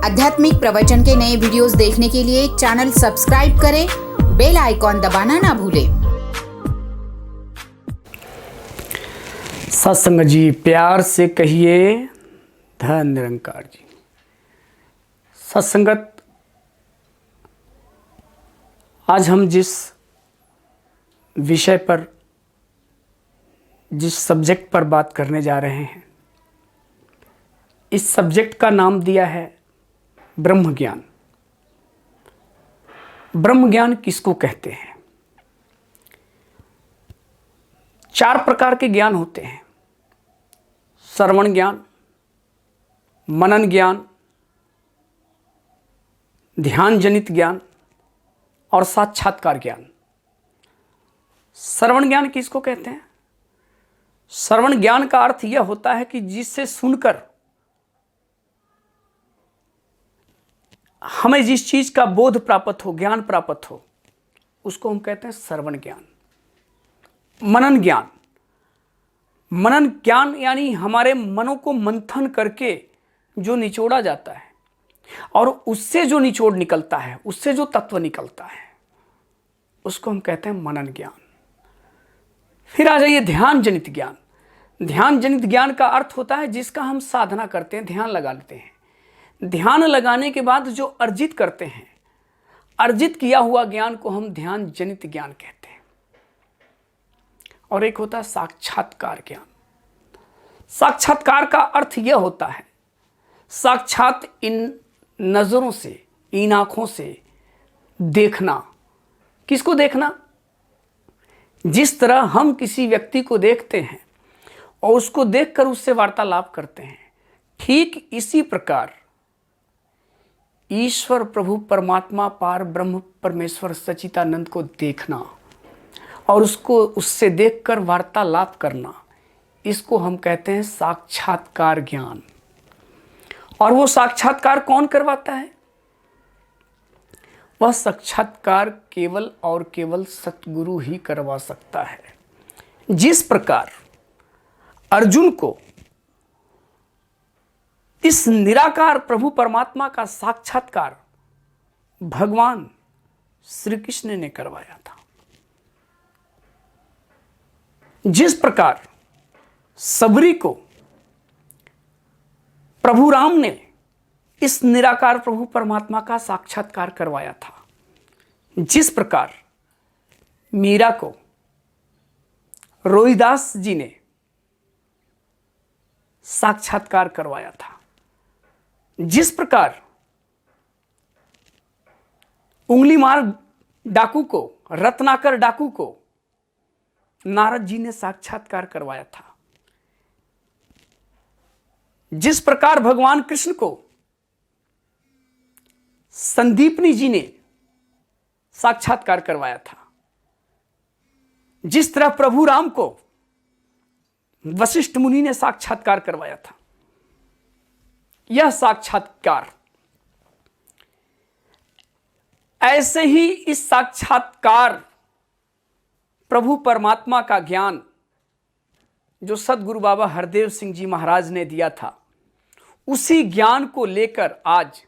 आध्यात्मिक प्रवचन के नए वीडियोस देखने के लिए चैनल सब्सक्राइब करें, बेल आइकॉन दबाना ना भूलें। सत्संग जी, प्यार से कहिए धन निरंकार जी। सत्संगत, आज हम जिस विषय पर, जिस सब्जेक्ट पर बात करने जा रहे हैं, इस सब्जेक्ट का नाम दिया है ब्रह्म ज्ञान। ब्रह्म ज्ञान किसको कहते हैं? 4 प्रकार के ज्ञान होते हैं: श्रवण ज्ञान, मनन ज्ञान, ध्यान जनित ज्ञान और साक्षात्कार ज्ञान। श्रवण ज्ञान किसको कहते हैं? श्रवण ज्ञान का अर्थ यह होता है कि जिससे सुनकर हमें जिस चीज का बोध प्राप्त हो, ज्ञान प्राप्त हो, उसको हम कहते हैं श्रवण ज्ञान। मनन ज्ञान, मनन ज्ञान यानी हमारे मनों को मंथन करके जो निचोड़ा जाता है और उससे जो निचोड़ निकलता है, उससे जो तत्व निकलता है, उसको हम कहते हैं मनन ज्ञान। फिर आ जाइए ध्यान जनित ज्ञान। ध्यान जनित ज्ञान का अर्थ होता है जिसका हम साधना करते हैं, ध्यान लगा लेते हैं। ध्यान लगाने के बाद जो अर्जित करते हैं, अर्जित किया हुआ ज्ञान को हम ध्यान जनित ज्ञान कहते हैं। और एक होता है साक्षात्कार ज्ञान। साक्षात्कार का अर्थ यह होता है साक्षात इन नजरों से, इन आंखों से देखना। किसको देखना? जिस तरह हम किसी व्यक्ति को देखते हैं और उसको देखकर उससे वार्तालाप करते हैं, ठीक इसी प्रकार ईश्वर प्रभु परमात्मा पार ब्रह्म परमेश्वर सच्चिदानंद को देखना और उससे देखकर वार्तालाप करना, इसको हम कहते हैं साक्षात्कार ज्ञान। और वो साक्षात्कार कौन करवाता है? वह साक्षात्कार केवल और केवल सतगुरु ही करवा सकता है। जिस प्रकार अर्जुन को इस निराकार प्रभु परमात्मा का साक्षात्कार भगवान श्री कृष्ण ने करवाया था, जिस प्रकार सबरी को प्रभु राम ने इस निराकार प्रभु परमात्मा का साक्षात्कार करवाया था, जिस प्रकार मीरा को रोहिदास जी ने साक्षात्कार करवाया था, जिस प्रकार उंगली मार डाकू को, रत्नाकर डाकू को नारद जी ने साक्षात्कार करवाया था, जिस प्रकार भगवान कृष्ण को संदीपनी जी ने साक्षात्कार करवाया था, जिस तरह प्रभु राम को वशिष्ठ मुनि ने साक्षात्कार करवाया था। यह साक्षात्कार, ऐसे ही इस साक्षात्कार प्रभु परमात्मा का ज्ञान जो सदगुरु बाबा हरदेव सिंह जी महाराज ने दिया था, उसी ज्ञान को लेकर आज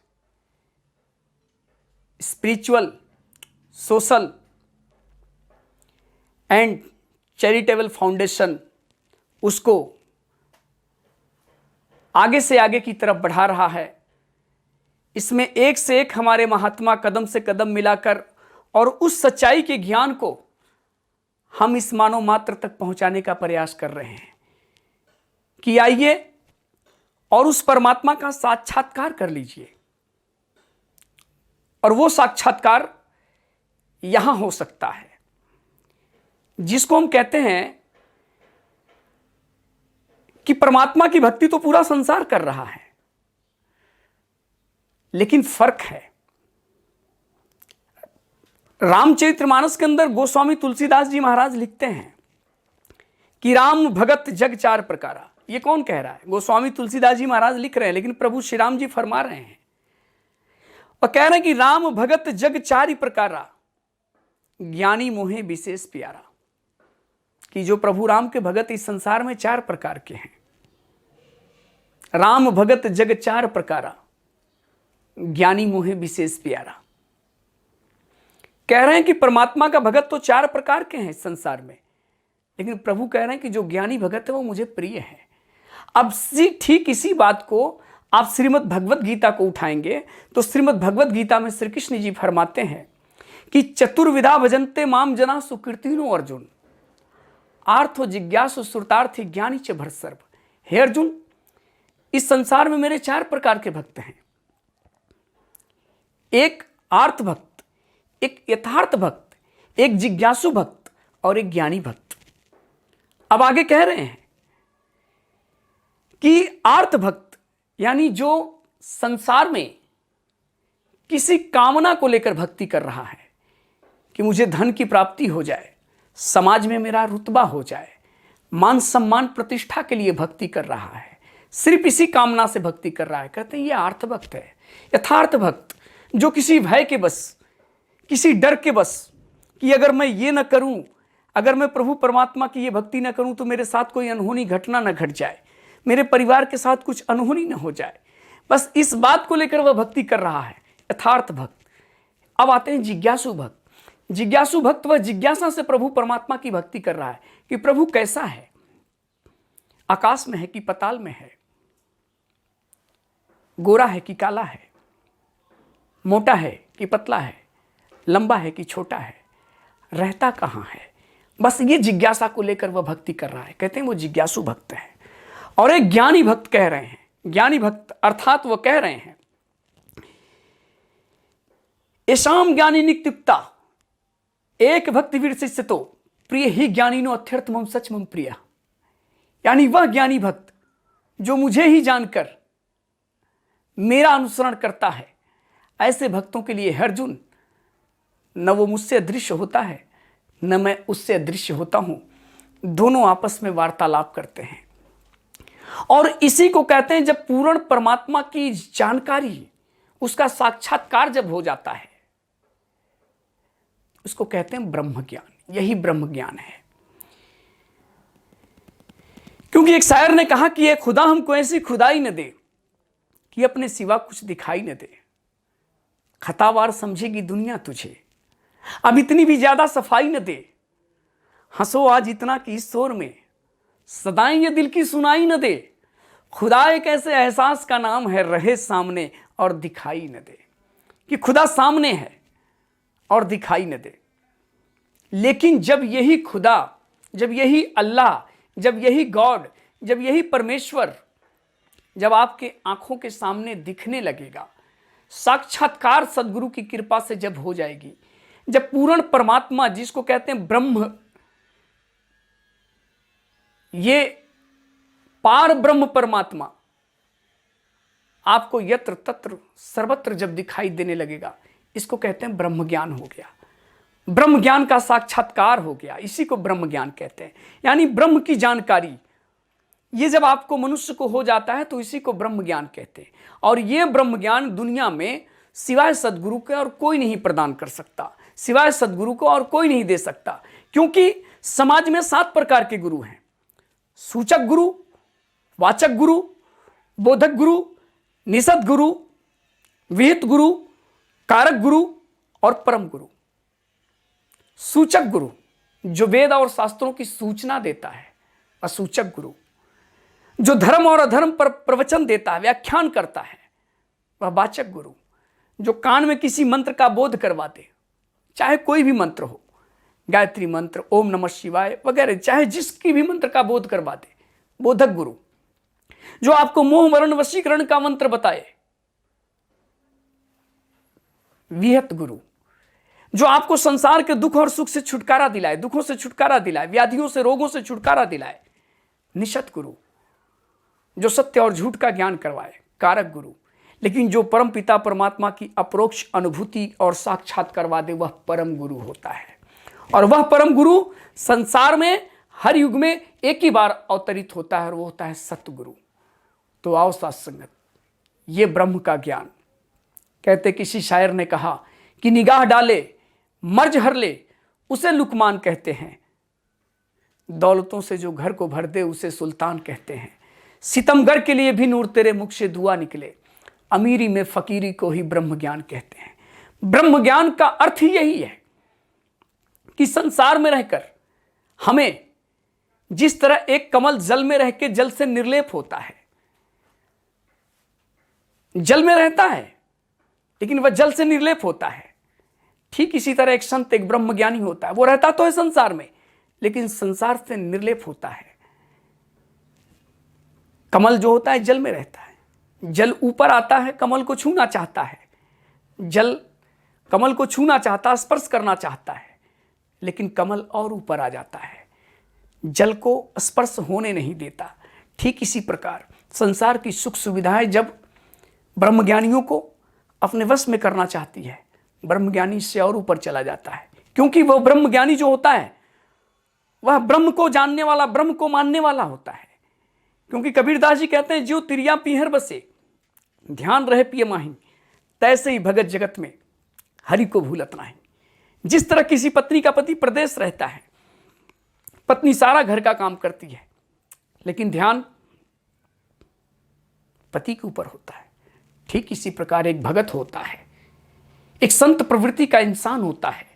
spiritual, social and charitable foundation उसको आगे से आगे की तरफ बढ़ा रहा है। इसमें एक से एक हमारे महात्मा कदम से कदम मिलाकर और उस सच्चाई के ज्ञान को हम इस मानव मात्र तक पहुंचाने का प्रयास कर रहे हैं कि आइए और उस परमात्मा का साक्षात्कार कर लीजिए। और वो साक्षात्कार यहां हो सकता है, जिसको हम कहते हैं कि परमात्मा की भक्ति तो पूरा संसार कर रहा है, लेकिन फर्क है। रामचरितमानस के अंदर गोस्वामी तुलसीदास जी महाराज लिखते हैं कि राम भगत जग 4 प्रकारा। ये कौन कह रहा है? गोस्वामी तुलसीदास जी महाराज लिख रहे हैं, लेकिन प्रभु श्री राम जी फरमा रहे हैं और कह रहे हैं कि राम भगत जग 4 प्रकारा, ज्ञानी मोहे विशेष प्यारा। कि जो प्रभु राम के भगत इस संसार में 4 प्रकार के हैं। राम भगत जग 4 प्रकारा, ज्ञानी मोहे विशेष प्यारा। कह रहे हैं कि परमात्मा का भगत तो 4 प्रकार के हैं संसार में, लेकिन प्रभु कह रहे हैं कि जो ज्ञानी भगत है वो मुझे प्रिय है। अब ठीक इसी बात को आप श्रीमद् भगवत गीता को उठाएंगे तो श्रीमद् भगवत गीता में श्री कृष्ण जी फरमाते हैं कि चतुर्विधा भजन्ते माम जना सुकीर्तिनो अर्जुन, आर्थो जिज्ञासु श्रुतार्थी ज्ञानी च भरसर्व। हे अर्जुन, इस संसार में मेरे 4 प्रकार के भक्त हैं, एक आर्थ भक्त, एक यथार्थ भक्त, एक जिज्ञासु भक्त और एक ज्ञानी भक्त। अब आगे कह रहे हैं कि आर्थ भक्त यानी जो संसार में किसी कामना को लेकर भक्ति कर रहा है कि मुझे धन की प्राप्ति हो जाए, समाज में मेरा रुतबा हो जाए, मान सम्मान प्रतिष्ठा के लिए भक्ति कर रहा है, सिर्फ इसी कामना से भक्ति कर रहा है, कहते हैं ये आर्थ भक्त है। यथार्थ भक्त जो किसी भय के बस, किसी डर के बस कि अगर मैं ये न करूं, अगर मैं प्रभु परमात्मा की ये भक्ति न करूं तो मेरे साथ कोई अनहोनी घटना न घट जाए, मेरे परिवार के साथ कुछ अनहोनी न हो जाए, बस इस बात को लेकर वह भक्ति कर रहा है, यथार्थ भक्त। अब आते हैं जिज्ञासु भक्त। जिज्ञासु भक्त वह जिज्ञासा से प्रभु परमात्मा की भक्ति कर रहा है कि प्रभु कैसा है, आकाश में है कि पताल में है, गोरा है कि काला है, मोटा है कि पतला है, लंबा है कि छोटा है, रहता कहाँ है, बस ये जिज्ञासा को लेकर वह भक्ति कर रहा है, कहते हैं वो जिज्ञासु भक्त है। और एक ज्ञानी भक्त कह रहे हैं, ज्ञानी भक्त अर्थात वह कह रहे हैं एशाम ज्ञानी नित्युक्ता एक भक्ति वीर शिष्य तो प्रिय ही ज्ञानी नो अत्यर्थ मम सच मम प्रिया। यानी वह ज्ञानी भक्त जो मुझे ही जानकर मेरा अनुसरण करता है, ऐसे भक्तों के लिए है अर्जुन, न वो मुझसे अदृश्य होता है न मैं उससे अदृश्य होता हूं, दोनों आपस में वार्तालाप करते हैं। और इसी को कहते हैं जब पूर्ण परमात्मा की जानकारी, उसका साक्षात्कार जब हो जाता है, उसको कहते हैं ब्रह्म ज्ञान। यही ब्रह्म ज्ञान है। क्योंकि एक शायर ने कहा कि ये खुदा हमको ऐसी खुदाई न दे कि अपने सिवा कुछ दिखाई न दे, खतावार समझेगी दुनिया तुझे, अब इतनी भी ज्यादा सफाई न दे, हंसो आज इतना कि इस शोर में सदाएं ये दिल की सुनाई न दे, खुदा एक ऐसे एहसास का नाम है रहे सामने और दिखाई न दे। कि खुदा सामने है और दिखाई न दे, लेकिन जब यही खुदा, जब यही अल्लाह, जब यही गॉड, जब यही परमेश्वर जब आपके आंखों के सामने दिखने लगेगा, साक्षात्कार सदगुरु की कृपा से जब हो जाएगी, जब पूर्ण परमात्मा जिसको कहते हैं ब्रह्म, ये पार ब्रह्म परमात्मा आपको यत्र तत्र सर्वत्र जब दिखाई देने लगेगा, इसको कहते हैं ब्रह्म ज्ञान हो गया। ब्रह्म ज्ञान का साक्षात्कार हो गया, इसी को ब्रह्म ज्ञान कहते हैं। यानी ब्रह्म की जानकारी ये जब आपको मनुष्य को हो जाता है तो इसी को ब्रह्म ज्ञान कहते हैं। और ये ब्रह्म ज्ञान दुनिया में सिवाय सदगुरु के और कोई नहीं प्रदान कर सकता, सिवाय सदगुरु को और कोई नहीं दे सकता। क्योंकि समाज में 7 प्रकार के गुरु हैं, सूचक गुरु, वाचक गुरु, बोधक गुरु, निषद गुरु, विहित गुरु, कारक गुरु और परम गुरु। सूचक गुरु जो वेद और शास्त्रों की सूचना देता है, असूचक गुरु जो धर्म और अधर्म पर प्रवचन देता है, व्याख्यान करता है, वह वाचक गुरु जो कान में किसी मंत्र का बोध करवा दे, चाहे कोई भी मंत्र हो, गायत्री मंत्र, ओम नमः शिवाय वगैरह, चाहे जिसकी भी मंत्र का बोध करवा दे, बोधक गुरु जो आपको मोह मरण वशीकरण का मंत्र बताए, विहत गुरु जो आपको संसार के दुख और सुख से छुटकारा दिलाए, दुखों से छुटकारा दिलाए, व्याधियों से, रोगों से छुटकारा दिलाए, निषद गुरु जो सत्य और झूठ का ज्ञान करवाए, कारक गुरु लेकिन जो परम पिता परमात्मा की अप्रोक्ष अनुभूति और साक्षात करवा दे, वह परम गुरु होता है। और वह परम गुरु संसार में हर युग में एक ही बार अवतरित होता है और वो होता है सतगुरु। तो आओ साथ संगत, ये ब्रह्म का ज्ञान। कहते किसी शायर ने कहा कि निगाह डाले मर्ज हर ले उसे लुकमान कहते हैं, दौलतों से जो घर को भर दे उसे सुल्तान कहते हैं, सितमगर के लिए भी नूर तेरे मुख से दुआ निकले, अमीरी में फकीरी को ही ब्रह्म ज्ञान कहते हैं। ब्रह्म ज्ञान का अर्थ ही यही है कि संसार में रहकर हमें जिस तरह एक कमल जल में रह के जल से निर्लेप होता है, जल में रहता है लेकिन वह जल से निर्लेप होता है, ठीक इसी तरह एक संत, एक ब्रह्मज्ञानी होता है। वो रहता तो है संसार में लेकिन संसार से निर्लेप होता है। कमल जो होता है जल में रहता है, जल ऊपर आता है, कमल को छूना चाहता है, जल कमल को छूना चाहता, स्पर्श करना चाहता है, लेकिन कमल और ऊपर आ जाता है, जल को स्पर्श होने नहीं देता। ठीक इसी प्रकार संसार की सुख सुविधाएं जब ब्रह्मज्ञानियों को अपने वश में करना चाहती है, ब्रह्मज्ञानी इससे और ऊपर चला जाता है, क्योंकि वह ब्रह्मज्ञानी जो होता है वह ब्रह्म को जानने वाला, ब्रह्म को मानने वाला होता है। क्योंकि कबीरदास जी कहते हैं, जो तिरिया पीहर बसे ध्यान रहे पिय माही, तैसे ही भगत जगत में हरि को भूलत नाही। जिस तरह किसी पत्नी का पति प्रदेश रहता है, पत्नी सारा घर का काम करती है लेकिन ध्यान पति के ऊपर होता है, ठीक इसी प्रकार एक भगत होता है, एक संत प्रवृत्ति का इंसान होता है,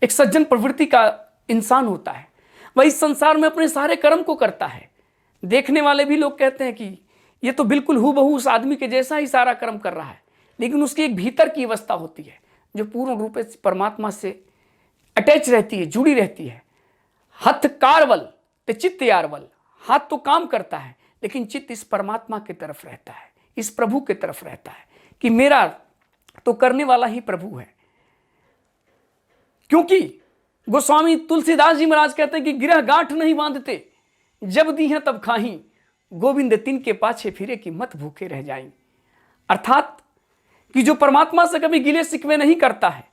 एक सज्जन प्रवृत्ति का इंसान होता है। वह इस संसार में अपने सारे कर्म को करता है। देखने वाले भी लोग कहते हैं कि ये तो बिल्कुल हूबहू उस आदमी के जैसा ही सारा कर्म कर रहा है, लेकिन उसकी एक भीतर की अवस्था होती है जो पूर्ण रूप से परमात्मा से अटैच रहती है, जुड़ी रहती है। हथ कारवल ते चित्त यारवल, हाथ तो काम करता है लेकिन चित्त इस परमात्मा की तरफ रहता है, इस प्रभु की तरफ रहता है कि मेरा तो करने वाला ही प्रभु है। क्योंकि गोस्वामी तुलसीदास जी महाराज कहते हैं कि गिरह गांठ नहीं बांधते, जब दी है तब खाही, गोविंद तिन के पाछे फिरे कि मत भूखे रह जाएं। अर्थात कि जो परमात्मा से कभी गिले शिकवे नहीं करता है,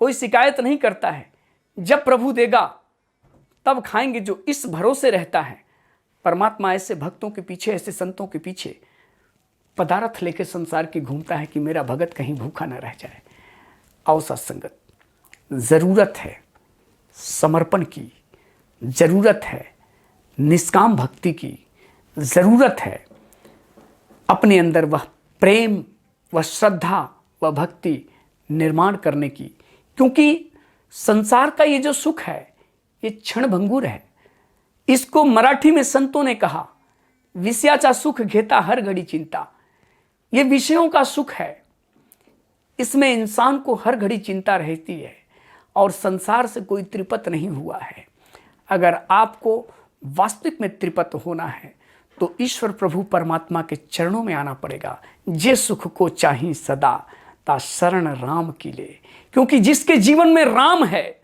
कोई शिकायत नहीं करता है, जब प्रभु देगा तब खाएंगे, जो इस भरोसे रहता है, परमात्मा ऐसे भक्तों के पीछे, ऐसे संतों के पीछे पदार्थ लेके संसार की घूमता है कि मेरा भगत कहीं भूखा न रह जाए। आओ सत्संगत, जरूरत है समर्पण की, जरूरत है निष्काम भक्ति की, जरूरत है अपने अंदर वह प्रेम, वह श्रद्धा, वह भक्ति निर्माण करने की। क्योंकि संसार का ये जो सुख है ये क्षणभंगुर है। इसको मराठी में संतों ने कहा, विषयाचा सुख घेता हर घड़ी चिंता। ये विषयों का सुख है, इसमें इंसान को हर घड़ी चिंता रहती है और संसार से कोई तृप्त नहीं हुआ है। अगर आपको वास्तविक में तृप्त होना है तो ईश्वर प्रभु परमात्मा के चरणों में आना पड़ेगा। जे सुख को चाही सदा ता शरण राम की ले। क्योंकि जिसके जीवन में राम है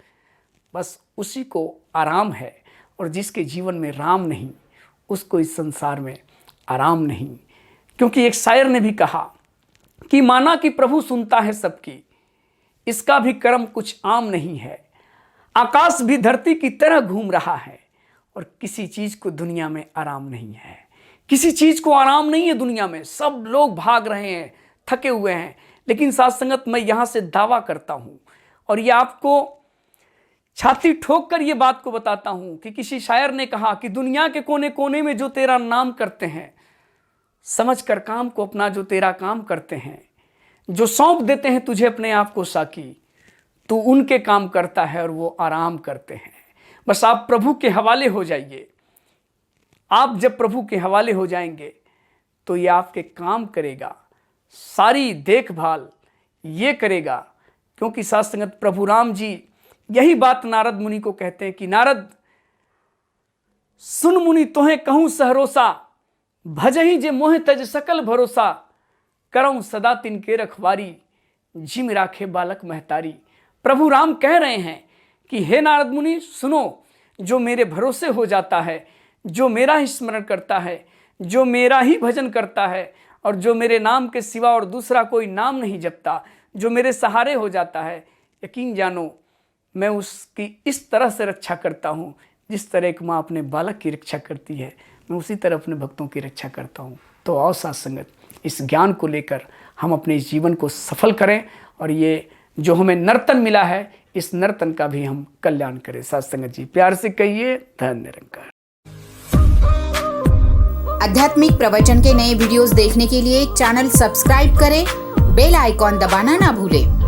बस उसी को आराम है, और जिसके जीवन में राम नहीं उसको इस संसार में आराम नहीं। क्योंकि एक शायर ने भी कहा कि माना कि प्रभु सुनता है सबकी, इसका भी कर्म कुछ आम नहीं है। आकाश भी धरती की तरह घूम रहा है और किसी चीज को दुनिया में आराम नहीं है। किसी चीज को आराम नहीं है दुनिया में। सब लोग भाग रहे हैं, थके हुए हैं, लेकिन साथ संगत मैं यहां से दावा करता हूं और ये आपको छाती ठोक कर ये बात को बताता हूं कि किसी शायर ने कहा कि दुनिया के कोने कोने में जो तेरा नाम करते हैं, समझ कर काम को अपना जो तेरा काम करते हैं, जो सौंप देते हैं तुझे अपने आप को साकी, तू उनके काम करता है और वो आराम करते हैं। बस आप प्रभु के हवाले हो जाइए। आप जब प्रभु के हवाले हो जाएंगे तो ये आपके काम करेगा, सारी देखभाल ये करेगा। क्योंकि साथ संगत प्रभु राम जी यही बात नारद मुनि को कहते हैं कि नारद सुन मुनि तोहे कहूं सहरोसा, भजही जे मोह तज सकल भरोसा, करऊं सदा तिनके रखवारी, जिम राखे बालक महतारी। प्रभु राम कह रहे हैं कि हे नारद मुनि सुनो, जो मेरे भरोसे हो जाता है, जो मेरा ही स्मरण करता है, जो मेरा ही भजन करता है और जो मेरे नाम के सिवा और दूसरा कोई नाम नहीं जपता, जो मेरे सहारे हो जाता है, यकीन जानो मैं उसकी इस तरह से रक्षा करता हूँ जिस तरह एक माँ अपने बालक की रक्षा करती है, मैं उसी तरह अपने भक्तों की रक्षा करता हूँ। तो आओ साथ संगत, इस ज्ञान को लेकर हम अपने जीवन को सफल करें और ये जो हमें नर्तन मिला है इस नर्तन का भी हम कल्याण करें। साथ संगत जी प्यार से कहिए, धन्य निरंकार। आध्यात्मिक प्रवचन के नए वीडियोस देखने के लिए चैनल सब्सक्राइब करें, बेल आइकॉन दबाना ना भूलें।